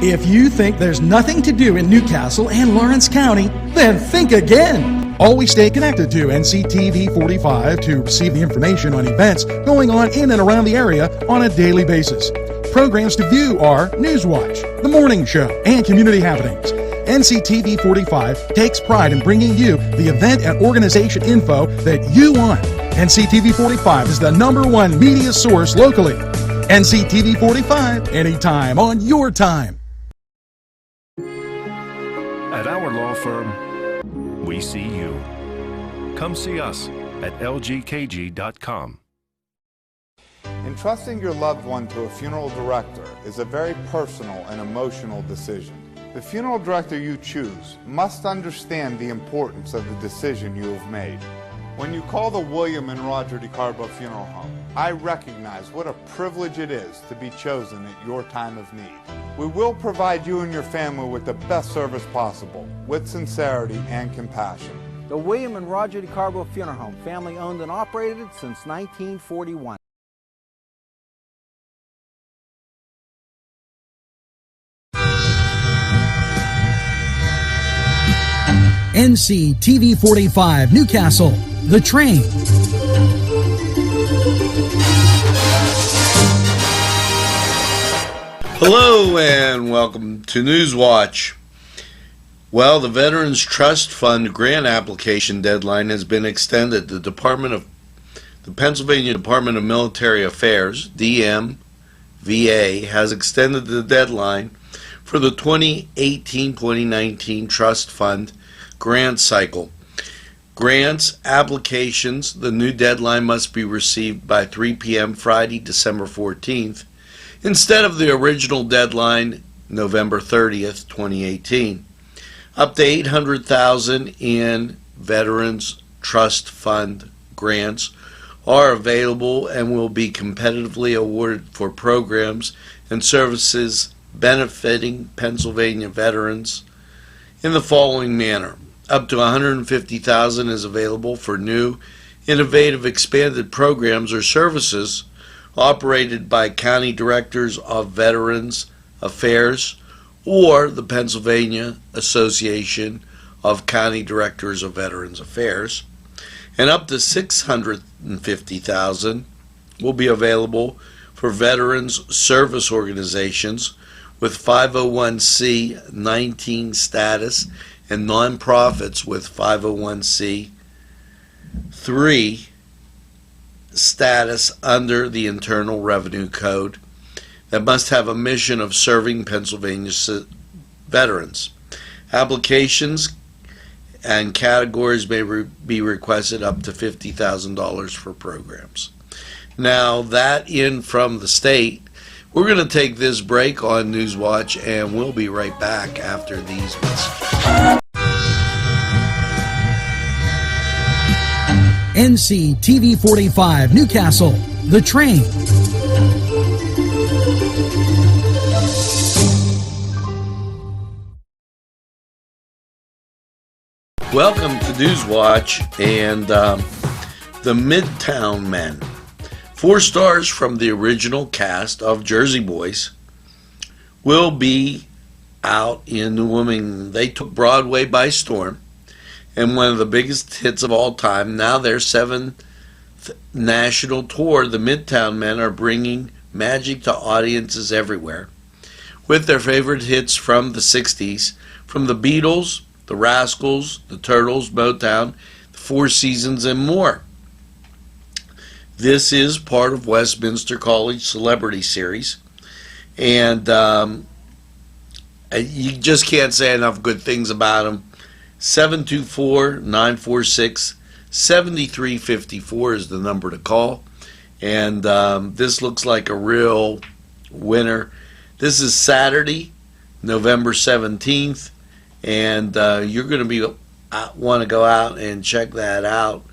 If you think there's nothing to do in Newcastle and Lawrence County, then think again. Always stay connected to NCTV45 to receive the information on events going on in and around the area on a daily basis. Programs to view are NewsWatch, The Morning Show, and Community Happenings. NCTV45 takes pride in bringing you the event and organization info that you want. NCTV45 is the #1 media source locally. NCTV45, anytime on your time. At our law firm, we see you. Come see us at lgkg.com. Entrusting your loved one to a funeral director is a very personal and emotional decision. The funeral director you choose must understand the importance of the decision you have made. When you call the William and Roger DeCarbo Funeral Home, I recognize what a privilege it is to be chosen at your time of need. We will provide you and your family with the best service possible, with sincerity and compassion. The William and Roger DeCarbo Funeral Home, family owned and operated since 1941. NCTV45 Newcastle, The Train. Hello and welcome to NewsWatch. Well, the Veterans Trust Fund grant application deadline has been extended. The Pennsylvania Department of Military Affairs, DMVA, has extended the deadline for the 2018-2019 Trust Fund grant cycle. Grants applications, the new deadline must be received by 3 p.m. Friday, December 14th, instead of the original deadline, November 30th, 2018. Up to $800,000 in Veterans Trust Fund grants are available and will be competitively awarded for programs and services benefiting Pennsylvania veterans in the following manner. Up to $150,000 is available for new, innovative, expanded programs or services operated by county directors of Veterans Affairs or the Pennsylvania Association of County Directors of Veterans Affairs, and up to $650,000 will be available for veterans service organizations with 501c19 status and nonprofits with 501c3 status under the Internal Revenue Code that must have a mission of serving Pennsylvania veterans. Applications and categories may be requested up to $50,000 for programs. Now, that in from the state. We're going to take this break on NewsWatch, and we'll be right back after these messages. NCTV45 Newcastle, The Train. Welcome to NewsWatch and the Midtown Men. 4 stars from the original cast of Jersey Boys will be out in New England. They took Broadway by storm, and one of the biggest hits of all time. Now their 7th national tour, the Midtown Men are bringing magic to audiences everywhere with their favorite hits from the 60s, from the Beatles, the Rascals, the Turtles, Motown, the Four Seasons, and more. This is part of Westminster College Celebrity Series, and you just can't say enough good things about them. 724-946-7354 is the number to call, and this looks like a real winner. This is Saturday, November 17th, and you're going to want to go out and check that out.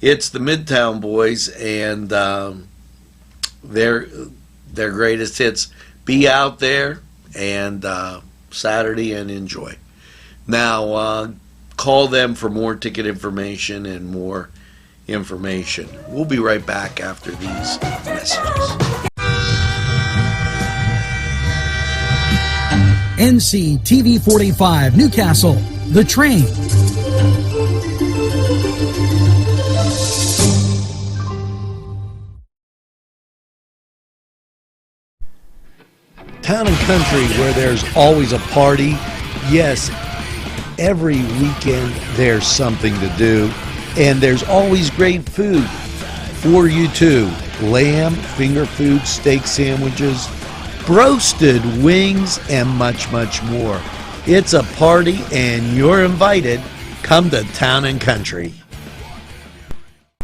It's the Midtown Boys and their greatest hits. Be out there and Saturday and enjoy. Now, call them for more ticket information and more information. We'll be right back after these messages. NCTV45 Newcastle, The Train. Town and country where there's always a party. Yes, every weekend there's something to do, and there's always great food for you too. Lamb, finger food, steak sandwiches, roasted wings, and much, much more. It's a party and you're invited. Come to Town and Country.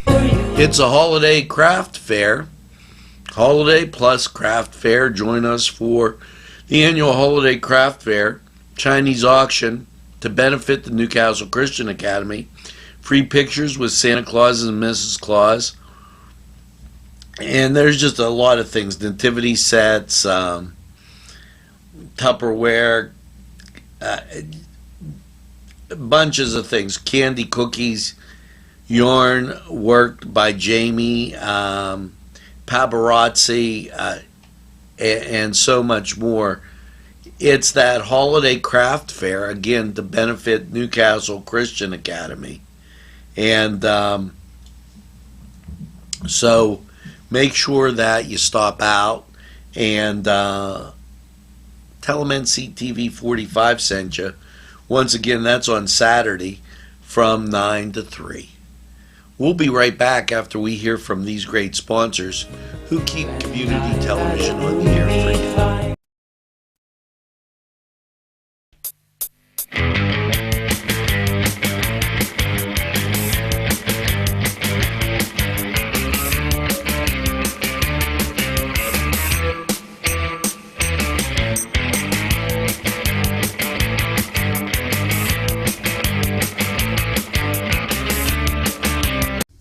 It's a holiday craft fair. Holiday plus craft fair. Join us for the annual holiday craft fair, Chinese auction to benefit the Newcastle Christian Academy. Free pictures with Santa Claus and Mrs. Claus. And there's just a lot of things. Nativity sets, Tupperware, bunches of things. Candy, cookies, yarn worked by Jamie, paparazzi, and so much more. It's that holiday craft fair, again, to benefit Newcastle Christian Academy. And so make sure that you stop out and tell them NCTV45 sent you. Once again, that's on Saturday from 9 to 3. We'll be right back after we hear from these great sponsors who keep community television on the air for you.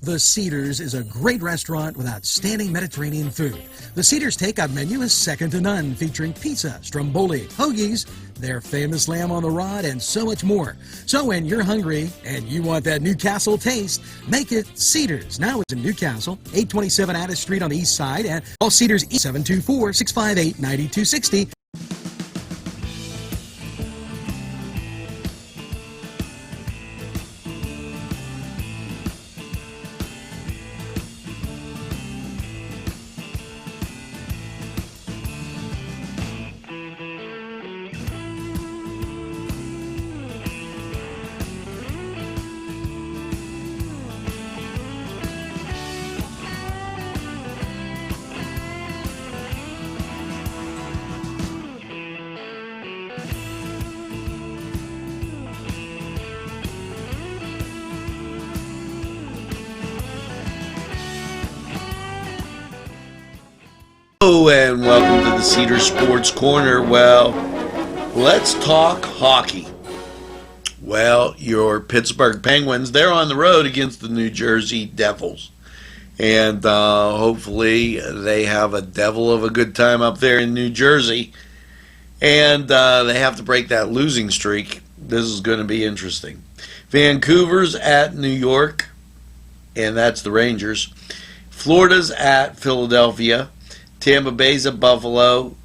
The Cedars is a great restaurant with outstanding Mediterranean food. The Cedars takeout menu is second to none, featuring pizza, stromboli, hoagies, their famous lamb on the rod, and so much more. So when you're hungry and you want that Newcastle taste, make it Cedars. Now it's in Newcastle, 827 Addis Street on the east side, and call Cedars 724-658-9260. Hello and welcome to the Cedar Sports Corner. Well, let's talk hockey. Well, your Pittsburgh Penguins, they're on the road against the New Jersey Devils. And hopefully they have a devil of a good time up there in New Jersey. And they have to break that losing streak. This is going to be interesting. Vancouver's at New York, and that's the Rangers. Florida's at Philadelphia. Tampa Bay's at Buffalo.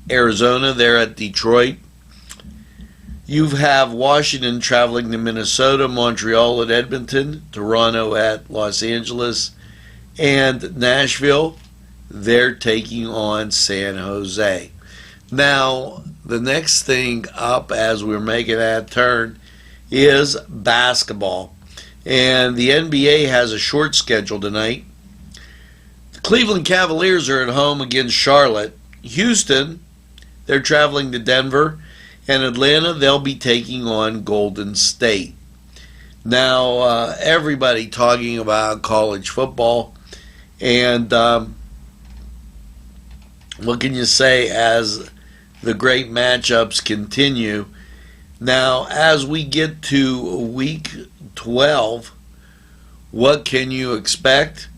Arizona, they're at Detroit. You have Washington traveling to Minnesota, Montreal at Edmonton, Toronto at Los Angeles, and Nashville, they're taking on San Jose. Now, the next thing up as we're making that turn is basketball. And the NBA has a short schedule tonight. Cleveland Cavaliers are at home against Charlotte. Houston, they're traveling to Denver. And Atlanta, they'll be taking on Golden State. Now, everybody talking about college football. And what can you say as the great matchups continue? Now, as we get to week 12, what can you expect?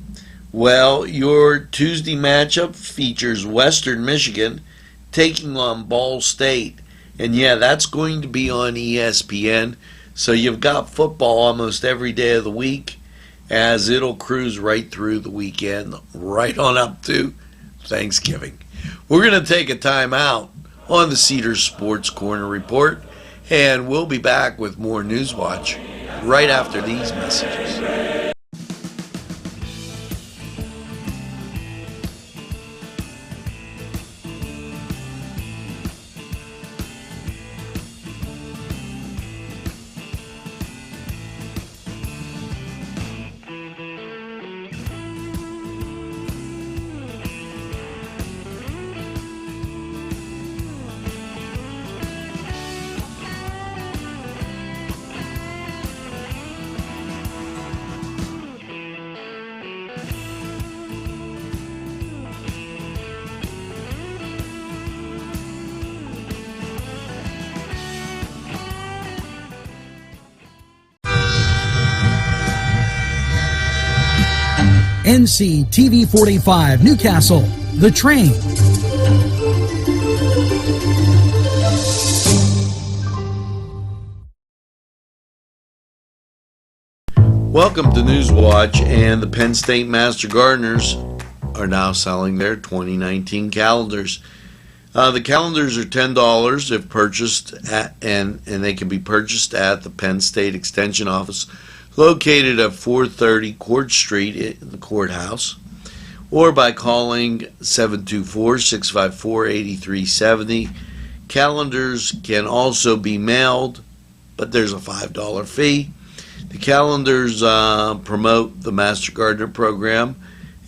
Well, your Tuesday matchup features Western Michigan taking on Ball State. And yeah, that's going to be on ESPN. So you've got football almost every day of the week as it'll cruise right through the weekend, right on up to Thanksgiving. We're going to take a time out. on the Cedars Sports Corner Report, and we'll be back with more NewsWatch right after these messages. NCTV45 Newcastle, The Train. Welcome to NewsWatch, and the Penn State Master Gardeners are now selling their 2019 calendars. The calendars are $10 if purchased and they can be purchased at the Penn State Extension Office located at 430 Court Street in the courthouse, or by calling 724-654-8370. Calendars can also be mailed, but there's a $5 fee. The calendars promote the Master Gardener program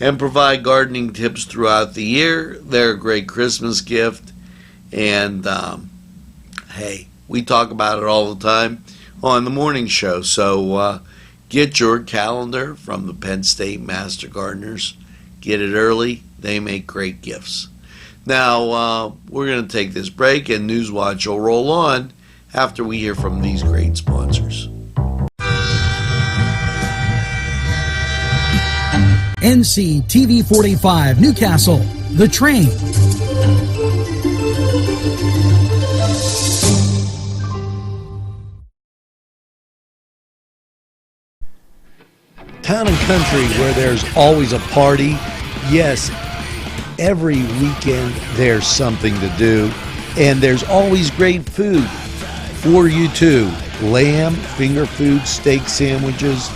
and provide gardening tips throughout the year. They're a great Christmas gift, and hey, we talk about it all the time on the morning show, so get your calendar from the Penn State Master Gardeners. Get it early. They make great gifts. Now, we're going to take this break, and NewsWatch will roll on after we hear from these great sponsors. NCTV45 Newcastle, The Train. Town and country where there's always a party. Yes, every weekend there's something to do, and there's always great food for you too. Lamb, finger food, steak sandwiches,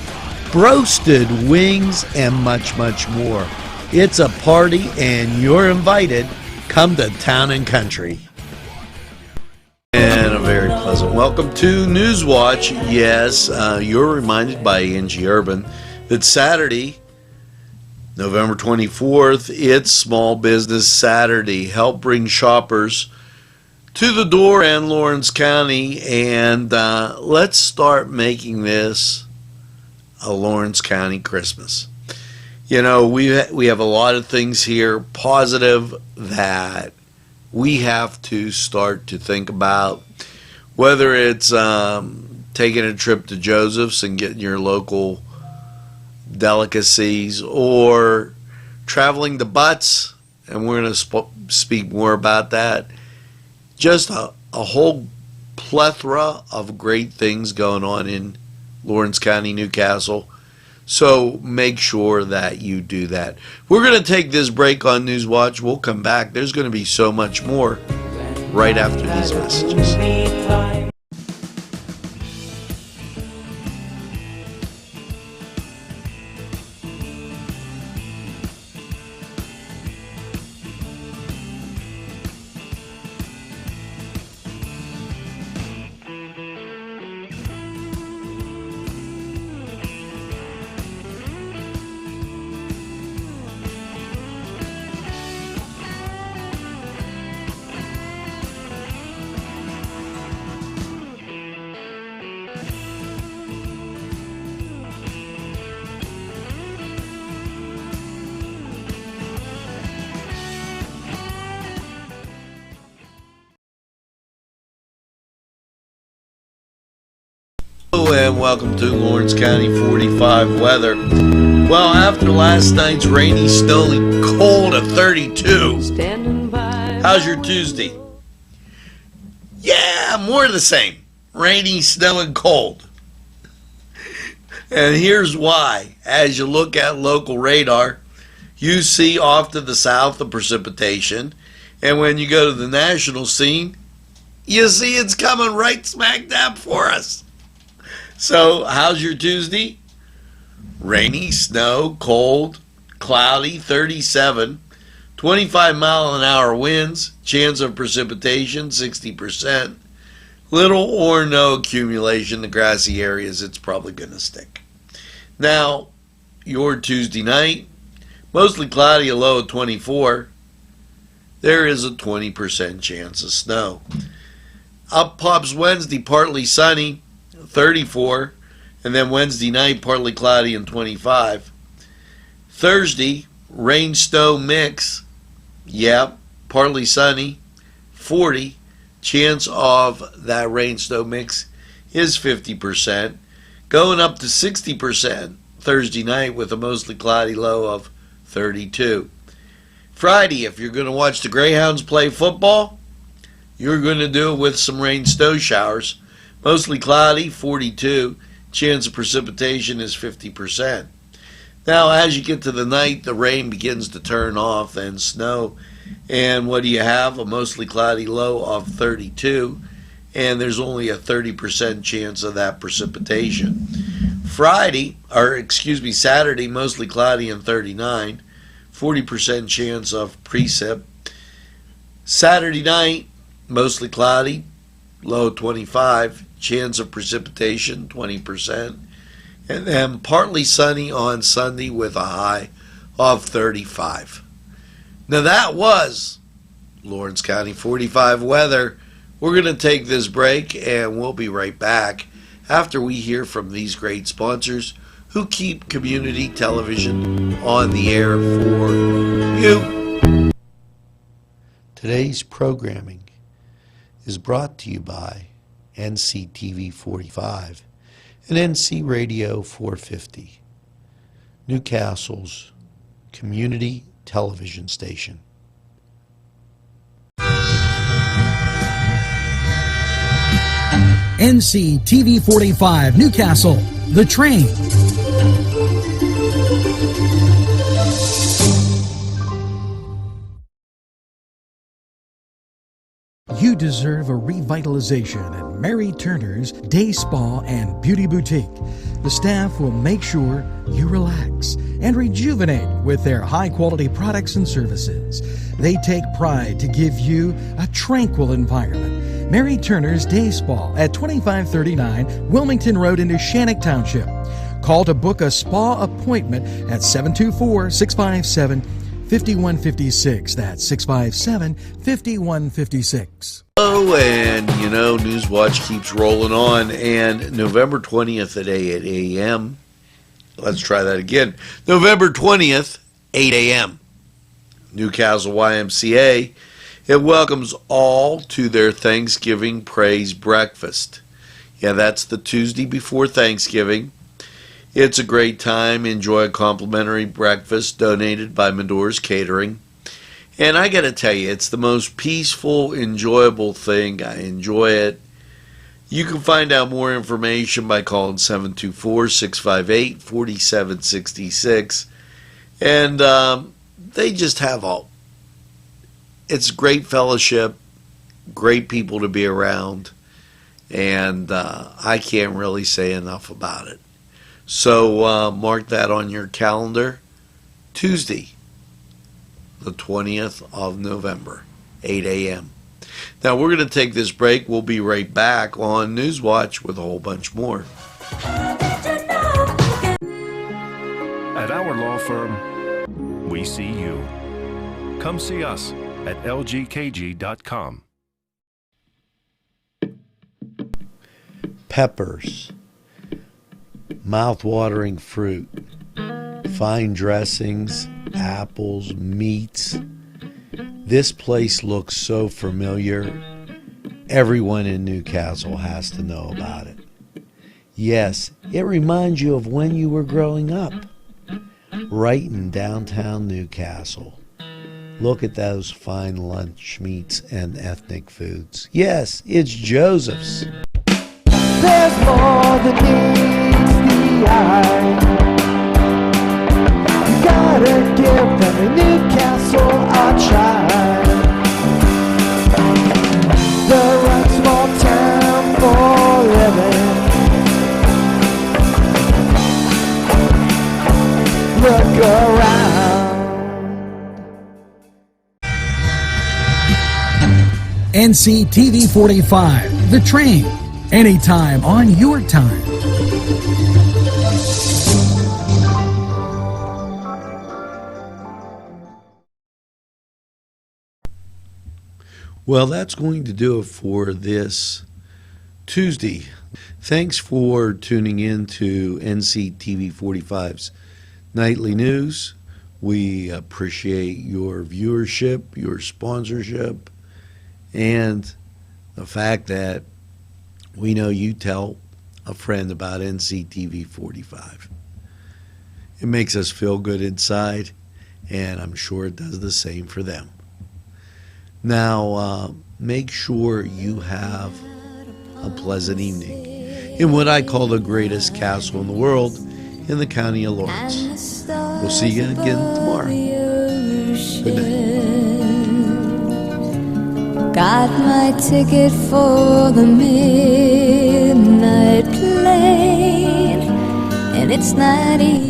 roasted wings, and much, much more. It's a party, and you're invited. Come to Town and Country. And a very pleasant welcome to NewsWatch. Yes, you're reminded by Angie Urban that Saturday, November 24th, it's Small Business Saturday. Help bring shoppers to the door in Lawrence County, and let's start making this a Lawrence County Christmas. You know, we have a lot of things here positive that we have to start to think about, whether it's taking a trip to Joseph's and getting your local delicacies, or traveling to Butts, and we're going to speak more about that. Just a whole plethora of great things going on in Lawrence County, Newcastle. So make sure that you do that. We're going to take this break on NewsWatch. We'll come back. There's going to be so much more right after these messages. Hello and welcome to Lawrence County 45 weather. Well, after last night's rainy, snowy, cold of 32, how's your Tuesday? Yeah, more of the same. Rainy, snow, and cold. And here's why. As you look at local radar, you see off to the south the precipitation, And when you go to the national scene, you see it's coming right smack dab for us. So, how's your Tuesday? Rainy, snow, cold, cloudy, 37, 25-mile-an-hour winds, chance of precipitation, 60%. Little or no accumulation in the grassy areas, it's probably going to stick. Now, your Tuesday night, mostly cloudy, a low of 24. There is a 20% chance of snow. Up pops Wednesday, partly sunny, 34. And then Wednesday night, partly cloudy and 25. Thursday, rain, snow mix. Yep, partly sunny, 40. Chance of that rain, snow mix is 50%. Going up to 60% Thursday night with a mostly cloudy low of 32. Friday, if you're going to watch the Greyhounds play football, you're going to do it with some rain, snow showers. Mostly cloudy, 42. Chance of precipitation is 50%. Now, as you get to the night, the rain begins to turn off and snow. And what do you have? A mostly cloudy low of 32. And there's only a 30% chance of that precipitation. Saturday, mostly cloudy and 39. 40% chance of precip. Saturday night, mostly cloudy, low 25. Chance of precipitation, 20%. And then partly sunny on Sunday with a high of 35. Now that was Lawrence County 45 weather. We're going to take this break and we'll be right back after we hear from these great sponsors who keep community television on the air for you. Today's programming is brought to you by NCTV45 and NC Radio 450, Newcastle's community television station. NCTV45 Newcastle, The Train. You deserve a revitalization at Mary Turner's Day Spa and Beauty Boutique. The staff will make sure you relax and rejuvenate with their high-quality products and services. They take pride to give you a tranquil environment. Mary Turner's Day Spa at 2539 Wilmington Road in Shannock Township. Call to book a spa appointment at 724-657-5156. That's 657-5156. Oh, and you know, NewsWatch keeps rolling on, and November 20th at 8 a.m. Let's try that again. November 20th, 8 a.m. Newcastle YMCA. It welcomes all to their Thanksgiving Praise Breakfast. Yeah, that's the Tuesday before Thanksgiving. It's a great time. Enjoy a complimentary breakfast donated by Medore's Catering. And I got to tell you, it's the most peaceful, enjoyable thing. I enjoy it. You can find out more information by calling 724-658-4766. And they just have it's great fellowship, great people to be around. And I can't really say enough about it. So mark that on your calendar. Tuesday, the 20th of November, 8 a.m. Now, we're going to take this break. We'll be right back on NewsWatch with a whole bunch more. At our law firm, we see you. Come see us at lgkg.com. Peppers, mouth-watering fruit, fine dressings, apples, meats. This place looks so familiar. Everyone in Newcastle has to know about it. Yes, it reminds you of when you were growing up, right in downtown Newcastle. Look at those fine lunch meats and ethnic foods. Yes, it's Joseph's. There's more than meets the eye. You gotta give them a Newcastle a try. NCTV45, The Train, anytime on your time. Well, that's going to do it for this Tuesday. Thanks for tuning in to NCTV45's Nightly News. We appreciate your viewership, your sponsorship, and the fact that we know you tell a friend about NCTV45. It makes us feel good inside, and I'm sure it does the same for them. Now, make sure you have a pleasant evening in what I call the greatest castle in the world in the county of Lawrence. We'll see you again tomorrow. Good night. Got my ticket for the midnight plane, and it's not easy.